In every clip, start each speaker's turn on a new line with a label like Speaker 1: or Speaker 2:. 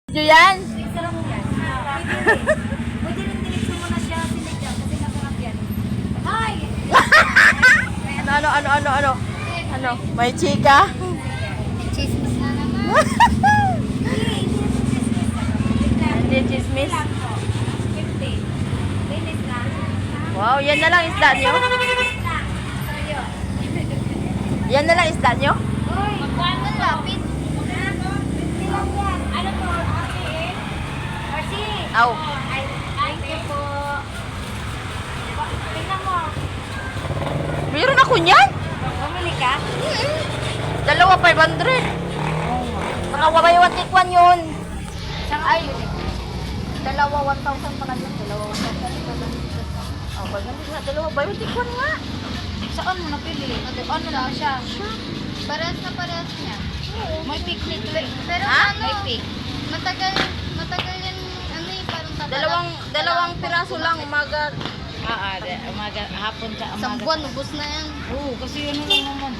Speaker 1: Video yan?
Speaker 2: Isa lang yan. Pwede rin diretso mo na siya sinigyan kasi masarap yan. Hi!
Speaker 1: Ano? May chika?
Speaker 2: Chismis na naman.
Speaker 1: Hindi chismis.
Speaker 2: 50. Linis na.
Speaker 1: Wow, yan na lang isda nyo? Yan na lang isda nyo?
Speaker 2: Uy! Magkano lapit? 50 lang yan. Ano to? RC?
Speaker 1: Aw.
Speaker 2: Ay, thank you po. Tingnan mo.
Speaker 1: Mayroon ako niyan?
Speaker 2: Bumili ka?
Speaker 1: Dalawa 500. Nakawabayawan tikwan yun.
Speaker 2: Ay,
Speaker 1: Dalawa 1,000 pala yun. Dalawa 1,000. Oh, dalawa bayawan tikwan nga.
Speaker 2: saan mo napili? Ano lang siya? Parehas na parehas niya. May picnic. Pero
Speaker 1: Ha?
Speaker 2: ano? May pic. Matagal yan, ano yung parang tatalak.
Speaker 1: Dalawang piraso lang umaga.
Speaker 3: Umaga, hapon sa
Speaker 2: Isang
Speaker 3: umaga.
Speaker 2: buwan, ubos na yan.
Speaker 3: Oo, kasi ano lang naman.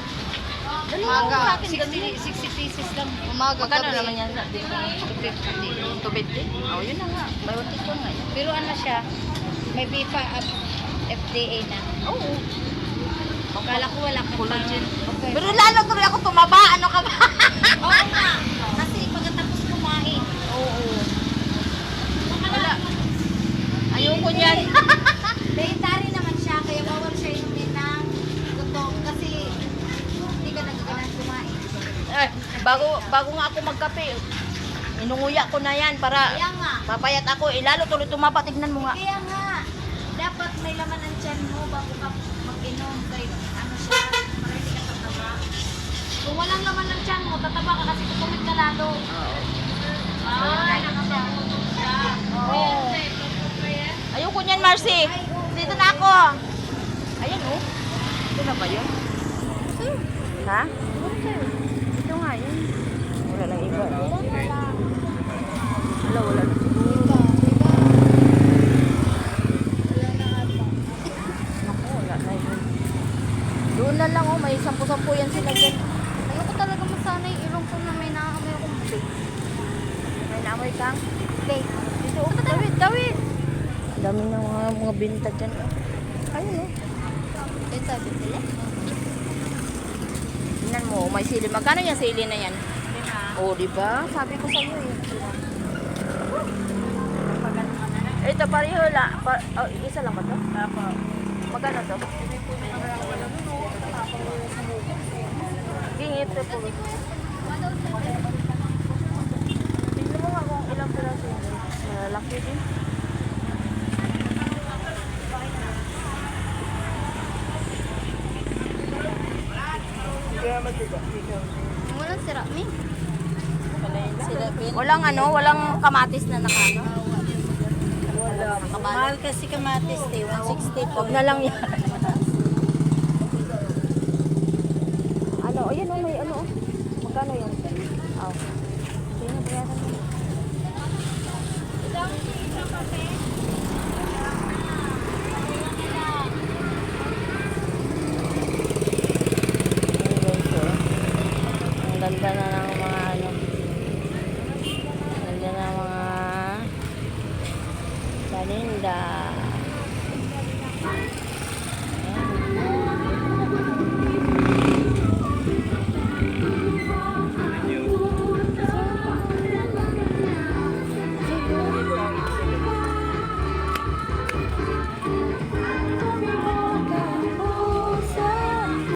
Speaker 2: Umaga.
Speaker 3: 60 pieces lang.
Speaker 2: Umaga,
Speaker 1: Magkano
Speaker 2: gabi.
Speaker 1: naman yan? 250. 250? Oh, yun na nga. Bayawan tikwan nga yun.
Speaker 3: Pero ano siya, may BIFA FDA na.
Speaker 1: Oo.
Speaker 3: Kala ko wala ka pa.
Speaker 1: Collagen.
Speaker 3: Okay.
Speaker 1: Pero lalo tuloy ako tumaba. Ano ka ba?
Speaker 2: Oo nga. Kasi pagkatapos kumain.
Speaker 1: Oo. Wala. Ayoko niyan.
Speaker 2: Dietary naman siya, kaya bawal siya inumin ng gutom. Kasi hindi ka nagaganan kumain.
Speaker 1: Eh, bago nga ako magkape, inunguya ko na yan para
Speaker 2: Kaya nga.
Speaker 1: papayat ako. Lalo tuloy tumaba. Tignan mo nga.
Speaker 2: Kaya nga. Dapat may laman ang tiyan mo bago ka mag-inom. Kaya ano siya, para hindi ka tataba. Kung walang laman ng tiyan mo, tataba ka kasi tutumit ka lalo. Ay, nakatulog siya.
Speaker 1: Oo. Ayoko niyan, Marcy. Dito na ako. Ayan, oh. Ito na ba yun? Ha? Ito nga yun. Wala lang iba. Wala na. Naku, wala na yun. Doon na lang, oh. May 10-10 yan sila dyan.
Speaker 2: Ayoko talaga masanay ilong ko na may naamoy akong bake.
Speaker 1: May naamoy kang.
Speaker 2: Bake.
Speaker 1: Dito, oh. Tawid. Dami ng mga binta dyan. Oh. Ayun, oh.
Speaker 2: Ito sabi nila.
Speaker 1: Tingnan mo, may sili. Magkano yung sili na yan? Oh, di ba? Sabi ko sa iyo eh. Ito pareho la. Oh, isa lang ba to? Apo. Magkano to? Gingit to po. Tingnan mo nga kung ilang piraso yun. Laki din.
Speaker 2: Walang sira, mi.
Speaker 1: Walang walang kamatis na nakano.
Speaker 3: Mahal kasi kamatis, 160 po.
Speaker 1: Huwag na lang yan. Ano, ayan oh, may ano oh. Magkano yan? Oh. Sige na, bayaran mo. Ang ganda na ng mga ano. Ang ganda na ng mga paninda.